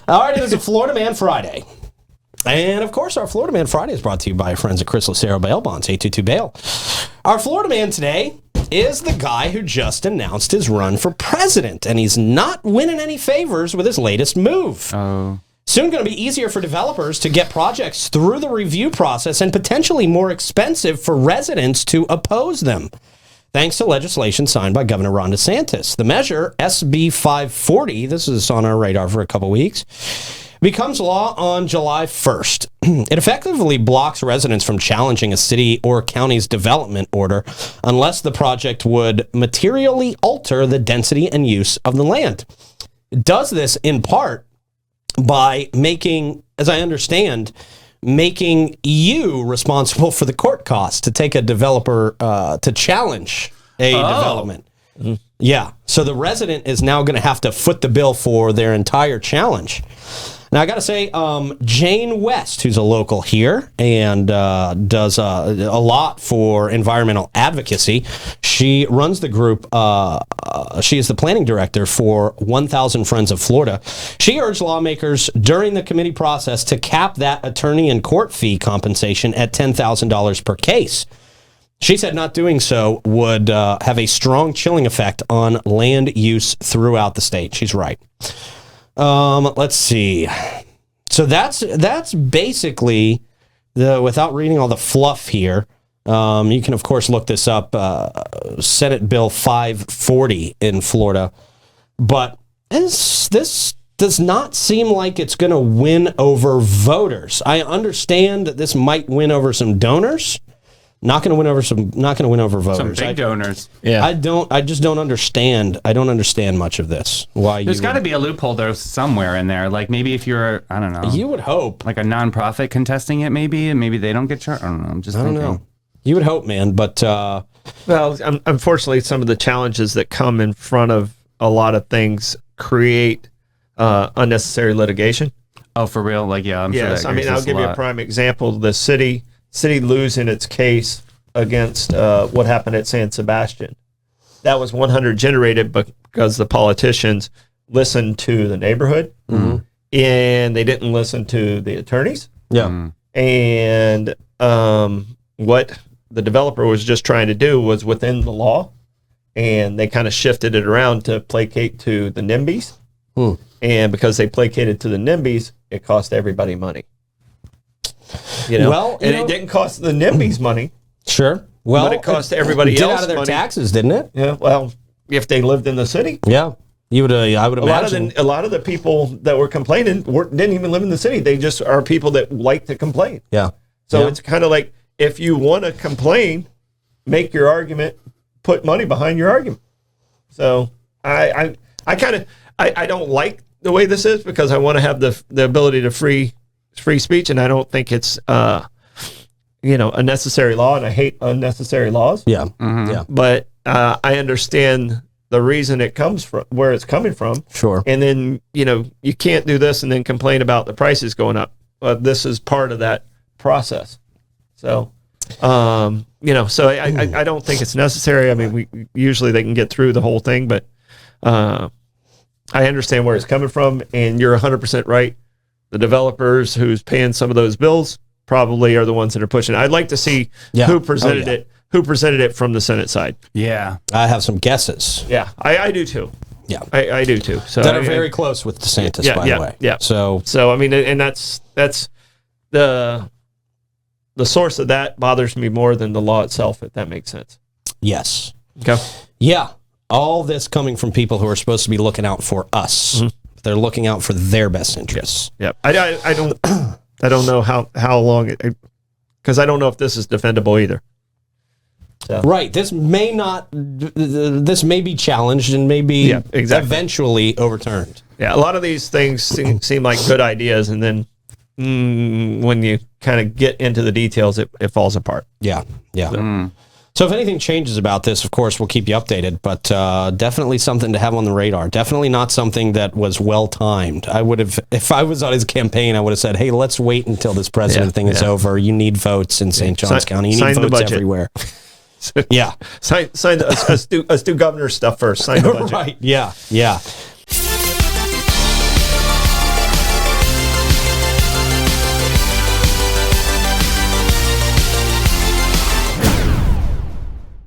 All right, it is a Florida Man Friday. And, of course, our Florida Man Friday is brought to you by our friends at Chris Lucero Bail Bonds, 822-BAIL. Our Florida Man today is the guy who just announced his run for president, and he's not winning any favors with his latest move. Oh. Soon going to be easier for developers to get projects through the review process and potentially more expensive for residents to oppose them, thanks to legislation signed by Governor Ron DeSantis. The measure, SB 540, this is on our radar for a couple weeks, becomes law on July 1st. It effectively blocks residents from challenging a city or county's development order unless the project would materially alter the density and use of the land. It does this in part by making, as I understand, making you responsible for the court costs to take a developer to challenge a development. Mm-hmm. Yeah, so the resident is now going to have to foot the bill for their entire challenge. Now, I got to say, Jane West, who's a local here and does a lot for environmental advocacy, she runs the group. She is the planning director for 1,000 Friends of Florida. She urged lawmakers during the committee process to cap that attorney and court fee compensation at $10,000 per case. She said not doing so would have a strong chilling effect on land use throughout the state. She's right. Let's see. So that's basically without reading all the fluff here. You can of course look this up, Senate Bill 540 in Florida, but this does not seem like it's going to win over voters. I understand that this might win over some donors. Not going to win over voters. Some big donors. Yeah. I just don't understand. I don't understand much of this. Why? There's got to be a loophole there somewhere in there. Like maybe if you're, I don't know. You would hope. Like a nonprofit contesting it, maybe, and maybe they don't get charged. I don't know. I'm just thinking. I don't know. You would hope, man, but well, unfortunately, some of the challenges that come in front of a lot of things create unnecessary litigation. Oh, for real? Like, yeah, I'm sure. Yes, I mean, I'll give you a prime example. The city losing its case against what happened at San Sebastian. That was 100 generated because the politicians listened to the neighborhood, and they didn't listen to the attorneys. Yeah. And what the developer was just trying to do was within the law, and they kind of shifted it around to placate to the NIMBYs. And because they placated to the NIMBYs, it cost everybody money. You know, well, it didn't cost the NIMBYs money. Sure. Well, but it cost everybody else out of their money. taxes, didn't it? Yeah. Well, if they lived in the city. Yeah. You would. I would imagine a lot of the people that were complaining didn't even live in the city. They just are people that like to complain. Yeah. So it's kind of like if you want to complain, make your argument, put money behind your argument. So I don't like the way this is because I want to have the ability to free speech, and I don't think it's a necessary law, and I hate unnecessary laws. Yeah. Mm-hmm. Yeah. But I understand the reason it comes from, where it's coming from. Sure. And then, you can't do this and then complain about the prices going up. This is part of that process. So, so I don't think it's necessary. I mean, usually they can get through the whole thing, but I understand where it's coming from, and you're 100% right. The developers who's paying some of those bills probably are the ones that are pushing. I'd like to see who presented it from the Senate side. Yeah. I have some guesses. Yeah, I do too. Yeah. I do too. So that are very close with DeSantis, by the way. Yeah. So I mean, and that's the source of that bothers me more than the law itself, if that makes sense. Yes. Okay. Yeah. All this coming from people who are supposed to be looking out for us. Mm-hmm. They're looking out for their best interests. Yep. I don't know how long because I don't know if this is defendable either. So. Right. This may be challenged and may be eventually overturned. Yeah. A lot of these things seem like good ideas, and then when you kind of get into the details, it falls apart. Yeah. Yeah. So if anything changes about this, of course, we'll keep you updated, but definitely something to have on the radar. Definitely not something that was well-timed. I would have, if I was on his campaign, I would have said, hey, let's wait until this president thing is over. You need votes in St. Johns County. You need votes everywhere. Sign the astute governor stuff first. Sign the budget. Right, yeah.